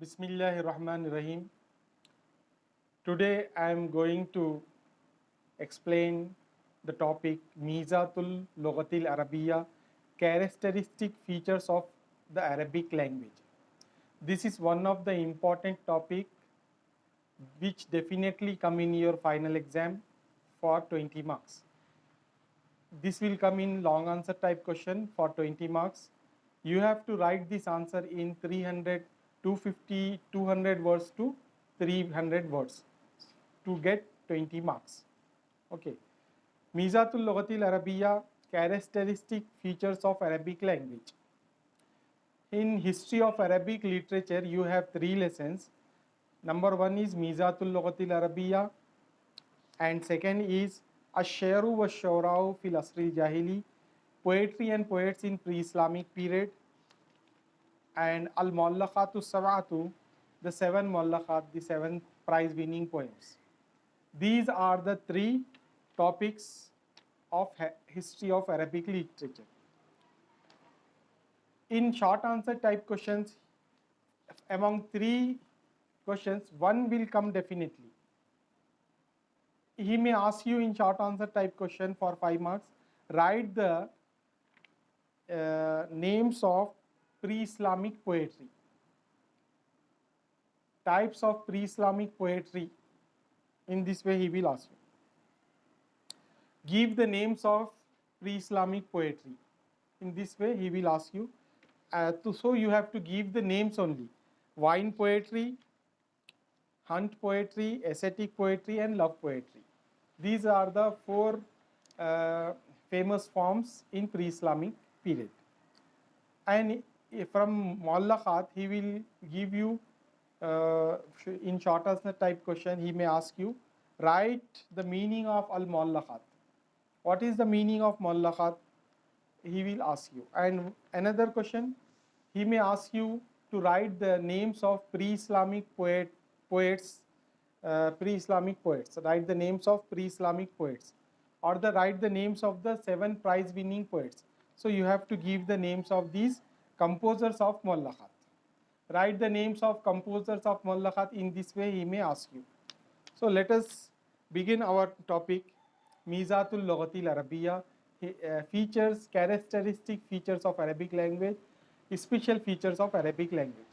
Bismillahirrahmanirrahim. Today I am going to explain the topic Mizatul Lughatil Arabiya, characteristic features of the Arabic language. This is one of the important topic which definitely come in your final exam for 20 marks. This will come in long answer type question for 20 marks. You have to write this answer in 300, 250, 200 words to 300 words to get 20 marks. Okay. Mizatul Lughatil Arabiya, characteristic features of Arabic language. In history of Arabic literature, you have 3 lessons. Number 1 is Mizatul Lughatil Arabiya, and second is Ash-Sha'ru wa Shawra'u fil Asri Jahili, poetry and poets in pre-Islamic period, and Al-Muallaqatu Sab'atu, the 7 Muallaqat, the 7 prize-winning poems. These are the 3 topics of history of Arabic literature. In short answer type questions, among 3 questions, 1 will come definitely. He may ask you in short answer type question for 5 marks, write the names of pre-Islamic poetry, types of pre-Islamic poetry. In this way he will ask you. Give the names of pre-Islamic poetry. In this way he will ask you. So you have to give the names only. Wine poetry, hunt poetry, ascetic poetry, and love poetry. These are the 4 famous forms in pre-Islamic period. And from Muallaqat, he will give you, in short answer type question, he may ask you, write the meaning of Al-Muallaqat. What is the meaning of Muallaqat? He will ask you. And another question, he may ask you to write the names of pre-Islamic poets, pre-Islamic poets. Write the names of pre-Islamic poets, or write the names of the 7 prize-winning poets. So you have to give the names of these composers of Muallaqat. Write the names of composers of Muallaqat. In this way he may ask you. So let us begin our topic, Mizatul Lughatil Arabiya, features, characteristic features of Arabic language, special features of Arabic language.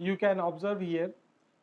You can observe here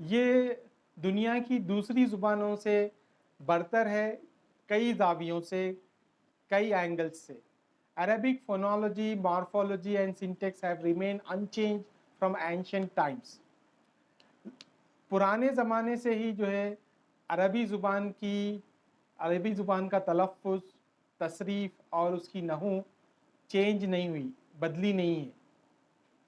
یہ دنیا کی دوسری زبانوں سے برتر ہے کئی زاویوں سے، کئی اینگلز سے. Arabic phonology, morphology and syntax have remained unchanged from ancient times. پرانے زمانے سے ہی جو ہے عربی زبان کا تلفظ، تصریف اور اس کی نحو چینج نہیں ہوئی، بدلی نہیں ہے.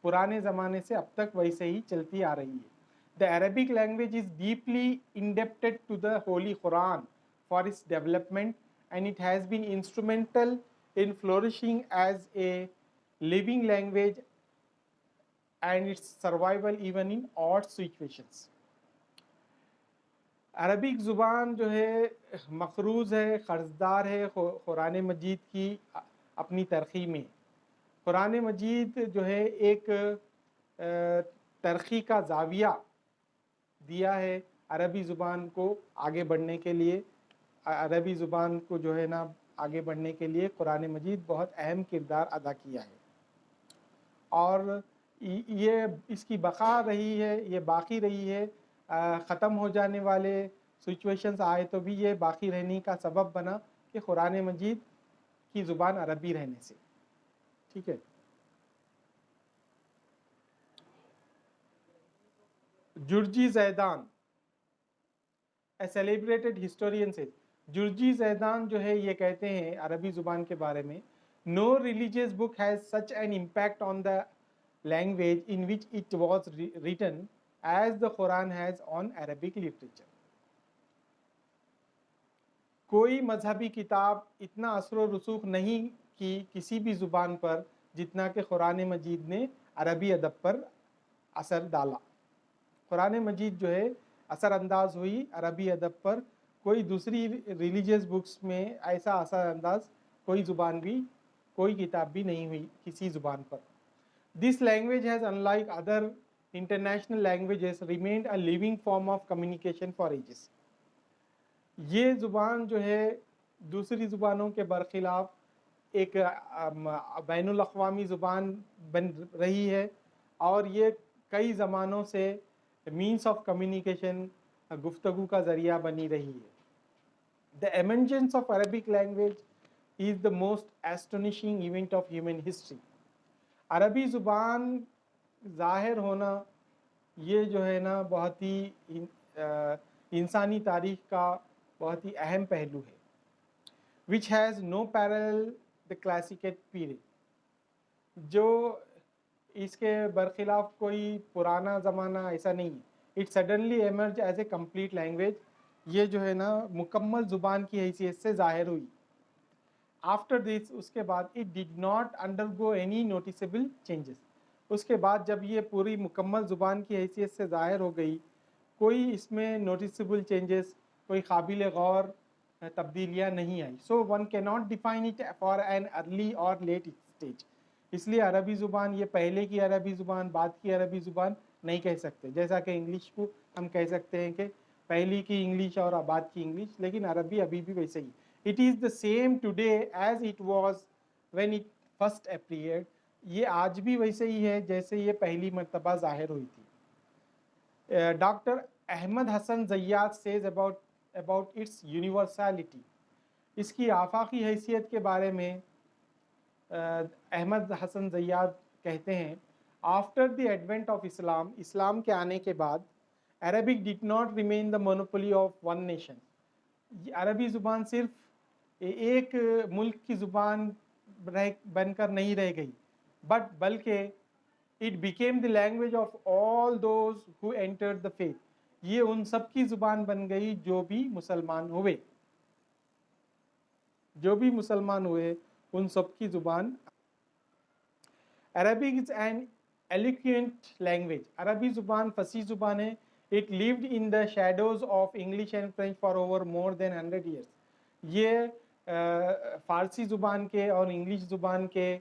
پرانے زمانے سے اب تک ویسے ہی چلتی آ رہی ہے. The Arabic language is deeply indebted to the Holy Quran for its development, and it has been instrumental in flourishing as a living language and its survival even in odd situations. Arabic زبان جو ہے مقروض ہے، قرضدار ہے قرآن مجید کی اپنی ترقی میں. قرآن مجید جو ہے ایک ترقی کا زاویہ دیا ہے عربی زبان کو آگے بڑھنے کے لیے. عربی زبان کو جو ہے نا آگے بڑھنے کے لیے قرآن مجید بہت اہم کردار ادا کیا ہے، اور یہ اس کی بقا رہی ہے، یہ باقی رہی ہے. ختم ہو جانے والے سچویشنز آئے تو بھی یہ باقی رہنے کا سبب بنا کہ قرآن مجید کی زبان عربی رہنے سے. ٹھیک ہے. Jurji Zaidan a celebrated historian says, Jurji Zaidan جو ہے یہ کہتے ہیں عربی زبان کے بارے میں, no religious book has such an impact on the language in which it was written as the Quran has on Arabic literature. کوئی مذہبی کتاب اتنا اثر و رسوخ نہیں کی کسی بھی زبان پر جتنا کہ قرآن مجید نے عربی ادب پر اثر ڈالا. قرآن مجید جو ہے اثر انداز ہوئی عربی ادب پر. کوئی دوسری ریلیجیس بکس میں ایسا اثر انداز کوئی زبان بھی، کوئی کتاب بھی نہیں ہوئی کسی زبان پر. This language has, unlike other international languages, remained a living form of communication for ages. یہ زبان جو ہے دوسری زبانوں کے برخلاف ایک بین الاقوامی زبان بن رہی ہے، اور یہ کئی زمانوں سے مینس آف کمیونیکیشن، گفتگو کا ذریعہ بنی رہی ہے. The emergence of Arabic language is the most astonishing event of human history. عربی زبان ظاہر ہونا یہ جو ہے نا بہت ہی انسانی تاریخ کا بہت ہی اہم پہلو ہے. which has no parallel the classical period. جو اس کے برخلاف کوئی پرانا زمانہ ایسا نہیں ہے. It suddenly emerged as a complete language. یہ جو ہے نا مکمل زبان کی حیثیت سے ظاہر ہوئی. After this, اس کے بعد it did not undergo any noticeable changes. اس کے بعد جب یہ پوری مکمل زبان کی حیثیت سے ظاہر ہو گئی، کوئی اس میں نوٹیسیبل چینجز، کوئی قابل غور تبدیلیاں نہیں آئی. So one cannot define it for an early or late stage. اس لیے عربی زبان یہ پہلے کی عربی زبان، بعد کی عربی زبان نہیں کہہ سکتے. جیسا کہ انگلش کو ہم کہہ سکتے ہیں کہ پہلی کی انگلش اور بعد کی انگلش، لیکن عربی ابھی بھی ویسے ہی. It is the same today as it was when it first appeared. یہ آج بھی ویسے ہی ہے جیسے یہ پہلی مرتبہ ظاہر ہوئی تھی. ڈاکٹر احمد حسن زیاد says about its universality. اس کی آفاقی حیثیت کے بارے میں احمد حسن زیاد کہتے ہیں, after the advent of Islam, اسلام کے آنے کے بعد, Arabic did not remain the monopoly of one nation. عربی زبان صرف ایک ملک کی زبان بن کر نہیں رہ گئی, بلکہ it became the language of all those who entered the faith. یہ ان سب کی زبان بن گئی جو بھی مسلمان ہوئے, ان سب کی زبان. Arabic is an eloquent language. عربی زبان فصیح زبان ہے. It lived in the shadows of English and French for over more than 100 years. یہ فارسی زبان کے اور انگلش زبان کے،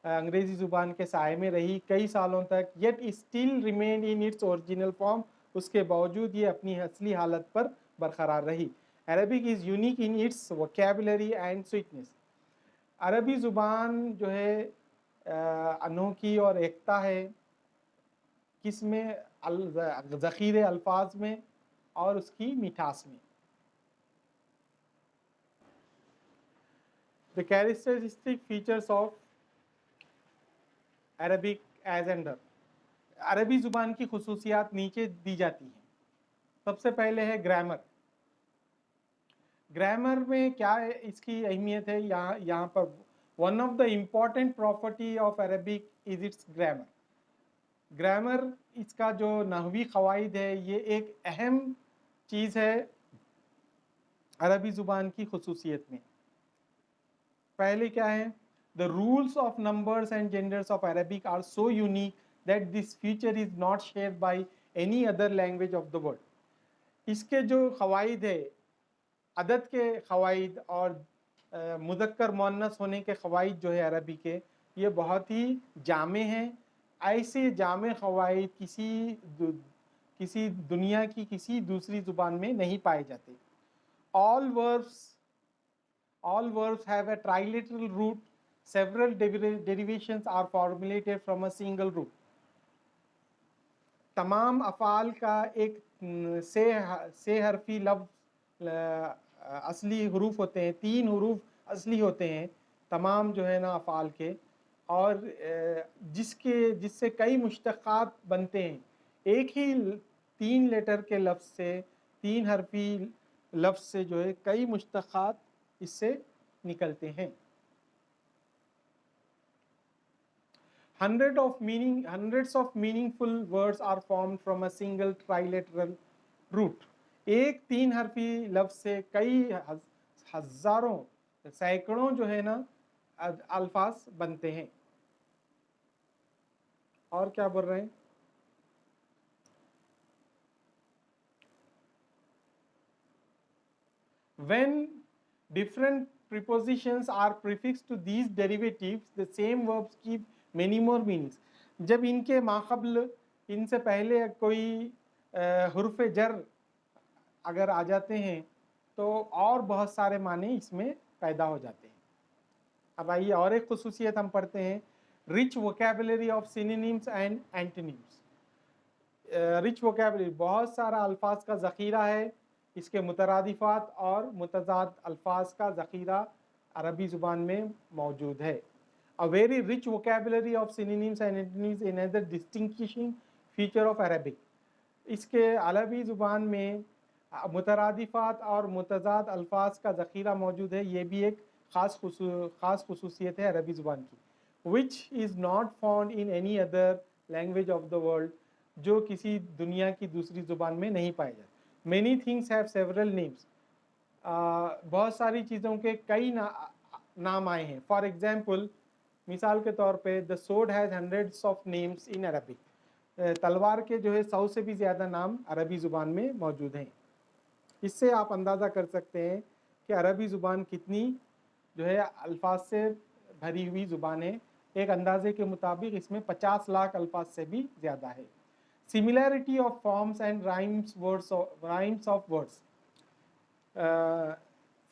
انگریزی زبان کے سائے میں رہی کئی سالوں تک. Yet it still remained in its original form. اس کے باوجود یہ اپنی اصلی حالت پر برقرار رہی. Arabic is unique in its vocabulary and sweetness. عربی زبان جو ہے انوکھی اور ایکتا ہے. کس میں؟ ذخیرے الفاظ میں اور اس کی مٹھاس میں. The characteristic features of Arabic as under. عربی زبان کی خصوصیات نیچے دی جاتی ہیں. سب سے پہلے ہے گرامر. گرامر میں کیا اس کی اہمیت ہے؟ یہاں پر one of the important property of Arabic is its grammar. Grammar اس کا جو نحوی قواعد ہے یہ ایک اہم چیز ہے عربی زبان کی خصوصیت میں. پہلے کیا ہے؟ The rules of numbers and genders of Arabic are so unique that this feature is not shared by any other language of the world. اس کے جو قواعد ہے، عدد کے قواعد اور مذکر مؤنث ہونے کے قواعد جو ہے عربی کے، یہ بہت ہی جامع ہیں. ایسے جامع قواعد کسی دنیا کی کسی دوسری زبان میں نہیں پائے جاتے. All verbs have a trilateral root. Several derivations are formulated from a single root. تمام افعال کا ایک سے حرفی لفظ اصلی حروف ہوتے ہیں. 3 حروف اصلی ہوتے ہیں تمام جو ہے نا افعال کے، اور جس سے کئی مشتقات بنتے ہیں. ایک ہی 3 لیٹر کے لفظ سے، 3 حرفی لفظ سے جو ہے کئی مشتقات اس سے نکلتے ہیں. Hundreds of meaningful words are formed from a single trilateral root. ایک 3 حرفی لفظ سے کئی ہزاروں سینکڑوں جو ہے نا الفاظ بنتے ہیں. اور کیا بول رہے ہیں؟ When different prepositions are prefixed to these derivatives, the same verbs keep many more meanings. جب ان کے ماقبل، ان سے پہلے کوئی حرف جر اگر آ جاتے ہیں تو اور بہت سارے معنی اس میں پیدا ہو جاتے ہیں. اب آئیے اور ایک خصوصیت ہم پڑھتے ہیں، rich vocabulary of synonyms and antonyms. rich vocabulary، بہت سارا الفاظ کا ذخیرہ ہے. اس کے مترادفات اور متضاد الفاظ کا ذخیرہ عربی زبان میں موجود ہے. A very rich vocabulary of synonyms and antonyms is another distinguishing feature of Arabic. اس کے عربی زبان میں مترادفات اور متضاد الفاظ کا ذخیرہ موجود ہے. یہ بھی ایک خاص خصوصیت ہے عربی زبان کی. which is not found in any other language of the world، جو کسی دنیا کی دوسری زبان میں نہیں پائے جاتے. many things have several names. بہت ساری چیزوں کے کئی نام آئے ہیں. for example، مثال کے طور پہ the sword has hundreds of names in Arabic. تلوار کے جو ہے 100 سے بھی زیادہ نام عربی زبان میں موجود ہیں. اس سے آپ اندازہ کر سکتے ہیں کہ عربی زبان کتنی جو ہے الفاظ سے بھری ہوئی زبان ہے. ایک اندازے کے مطابق اس میں 50 لاکھ الفاظ سے بھی زیادہ ہے. Similarity of forms and rhymes of words.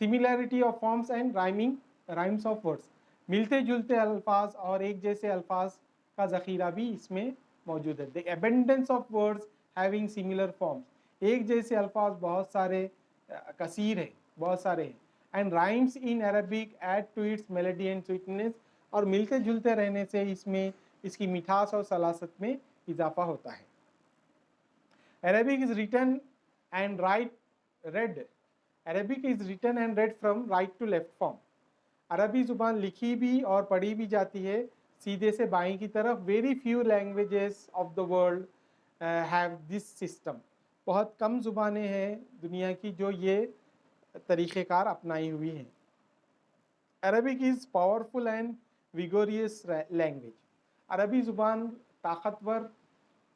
Similarity of forms and rhymes of words. ملتے جلتے الفاظ اور ایک جیسے الفاظ کا ذخیرہ بھی اس میں موجود ہے. The abundance of words having similar forms. ایک جیسے الفاظ بہت سارے کثیر ہیں، بہت سارے ہیں. And rhymes in Arabic add to its melody and sweetness. اور ملتے جلتے رہنے سے اس میں اس کی مٹھاس اور سلاست میں اضافہ ہوتا ہے. Arabic is written and read. Arabic is written and read from right to left form. عربی زبان لکھی بھی اور پڑھی بھی جاتی ہے سیدھے سے بائیں کی طرف. Very few languages of the world have this system. بہت کم زبانیں ہیں دنیا کی جو یہ طریقہ کار اپنائی ہوئی ہیں. Arabic is powerful and vigorous language. عربی زبان طاقتور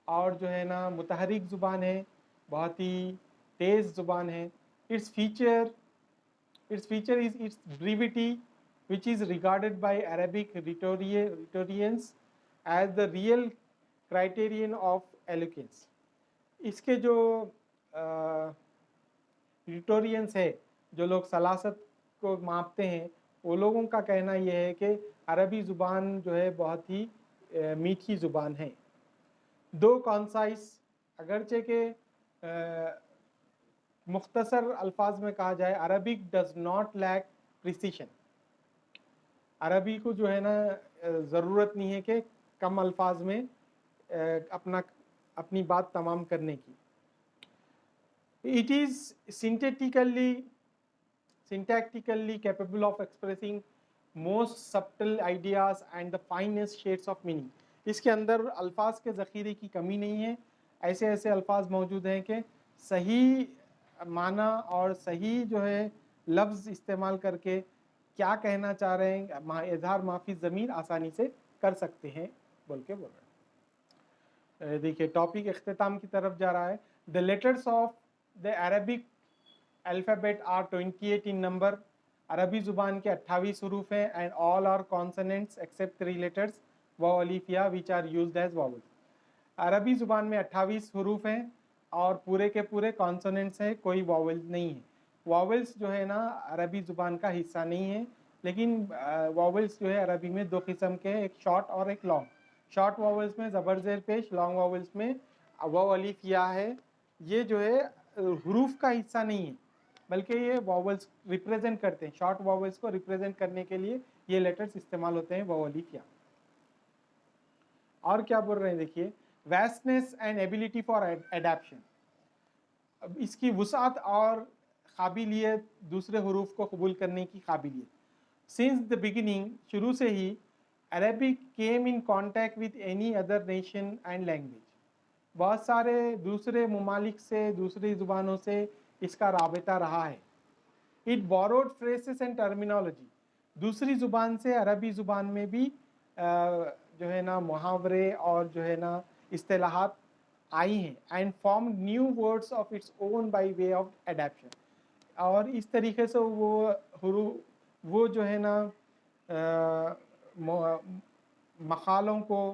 اور جو ہے نا متحرک زبان ہے، بہت ہی تیز زبان ہے. Its feature is its brevity, which is regarded by Arabic rhetoricians as the real criterion of eloquence. اس کے جو ریٹورینس ہے، جو لوگ سلاست کو ماپتے ہیں، وہ لوگوں کا کہنا یہ ہے کہ عربی زبان جو ہے بہت ہی میٹھی زبان ہے. دو concise اگرچہ کہ مختصر الفاظ میں کہا جائے Arabic does not lack precision. عربی کو جو ہے نا ضرورت نہیں ہے کہ کم الفاظ میں اپنی بات تمام کرنے کی. It is syntactically capable of expressing most subtle ideas and the finest shades of meaning. اس کے اندر الفاظ کے ذخیرے کی کمی نہیں ہے. ایسے ایسے الفاظ موجود ہیں کہ صحیح معنی اور صحیح جو ہے لفظ استعمال کر کے کیا کہنا چاہ رہے ہیں اظہار معافی ضمیر آسانی سے کر سکتے ہیں بول رہے ہیں. دیکھیے ٹاپک اختتام کی طرف جا رہا ہے. The letters of the Arabic alphabet are 28 in number. عربی زبان کے 28 حروف ہیں and all are consonants except 3 letters واو الف یا which are used as vowels. عربی زبان میں 28 حروف ہیں اور پورے کے پورے کانسوننٹس ہیں, کوئی واولز نہیں ہے. واولز جو ہے نا عربی زبان کا حصہ نہیں ہے, لیکن واولز جو ہے عربی میں دو قسم کے ہیں, ایک شارٹ اور ایک لانگ. شارٹ واولز میں زبر زیر پیش, لانگ واولز میں واو الف یا ہے. یہ جو ہے حروف کا حصہ نہیں ہے بلکہ یہ واولز ریپریزنٹ کرتے ہیں. شارٹ واولز کو ریپریزنٹ کرنے کے لیے یہ لیٹرز استعمال ہوتے ہیں واو الف یا. اور کیا بول رہے ہیں دیکھیے, ویسٹنس اینڈ ایبلٹی فار ایڈیپشن. اس کی وسعت اور قابلیت, دوسرے حروف کو قبول کرنے کی قابلیت. سنس دا بگننگ, شروع سے ہی Arabic came in contact with any other nation and language. بہت سارے دوسرے ممالک سے, دوسری زبانوں سے اس کا رابطہ رہا ہے. It borrowed phrases and terminology. دوسری زبان سے عربی زبان میں بھی جو ہے نا محاورے اور جو ہے نا اصطلاحات آئی ہیں. And form new words of its own by way of adaption. اور اس طریقے سے وہ جو ہے نا مقالوں کو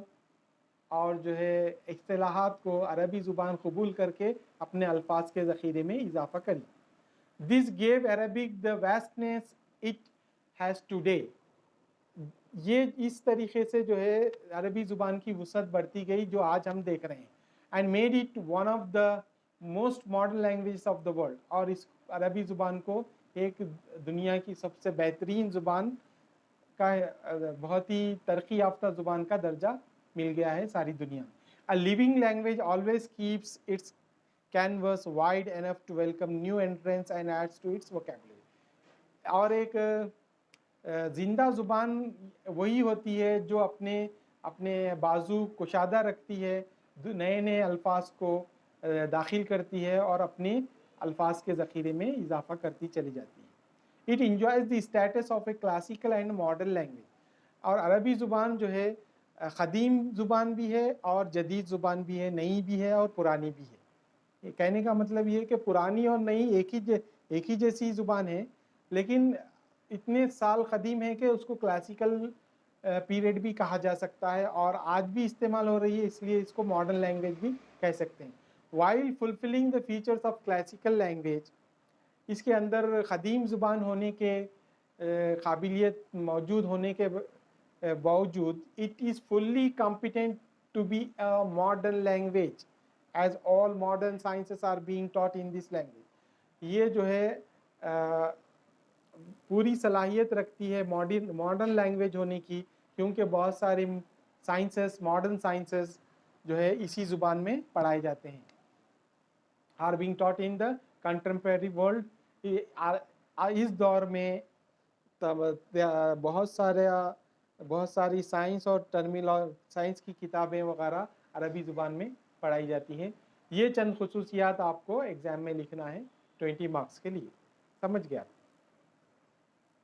اور جو ہے اصطلاحات کو عربی زبان قبول کر کے اپنے الفاظ کے ذخیرے میں اضافہ کری. This gave Arabic the vastness it has today. یہ اس طریقے سے جو ہے عربی زبان کی وسعت بڑھتی گئی جو آج ہم دیکھ رہے ہیں. And made it one of the most modern languages of the world. اور اس عربی زبان کو ایک دنیا کی سب سے بہترین زبان کا, بہت ہی ترقی یافتہ زبان کا درجہ مل گیا ہے ساری دنیا میں. A living language always keeps its canvas wide enough to welcome new entrants and adds to its vocabulary. اور ایک زندہ زبان وہی ہوتی ہے جو اپنے بازو کشادہ رکھتی ہے, نئے نئے الفاظ کو داخل کرتی ہے اور اپنے الفاظ کے ذخیرے میں اضافہ کرتی چلی جاتی ہے. It enjoys the status of a classical and modern language. اور عربی زبان جو ہے قدیم زبان بھی ہے اور جدید زبان بھی ہے, نئی بھی ہے اور پرانی بھی ہے. یہ کہنے کا مطلب یہ ہے کہ پرانی اور نئی ایک ہی جیسی زبان ہے, لیکن اتنے سال قدیم ہے کہ اس کو کلاسیکل پیریڈ بھی کہا جا سکتا ہے اور آج بھی استعمال ہو رہی ہے, اس لیے اس کو ماڈرن لینگویج بھی کہہ سکتے ہیں. While fulfilling the features of classical language, اس کے اندر قدیم زبان ہونے کے قابلیت موجود ہونے کے باوجود it is fully competent to be a modern language as all modern sciences are being taught in this language. یہ جو ہے پوری صلاحیت رکھتی ہے ماڈرن لینگویج ہونے کی, کیونکہ بہت سارے سائنسز, ماڈرن سائنسز جو ہے اسی زبان میں پڑھائے جاتے ہیں. are being taught in the contemporary world. اس دور میں بہت ساری سائنس اور سائنس کی کتابیں وغیرہ عربی زبان میں پڑھائی جاتی ہیں. یہ چند خصوصیات آپ کو ایگزام میں لکھنا ہے 20 مارکس کے لیے. سمجھ گیا؟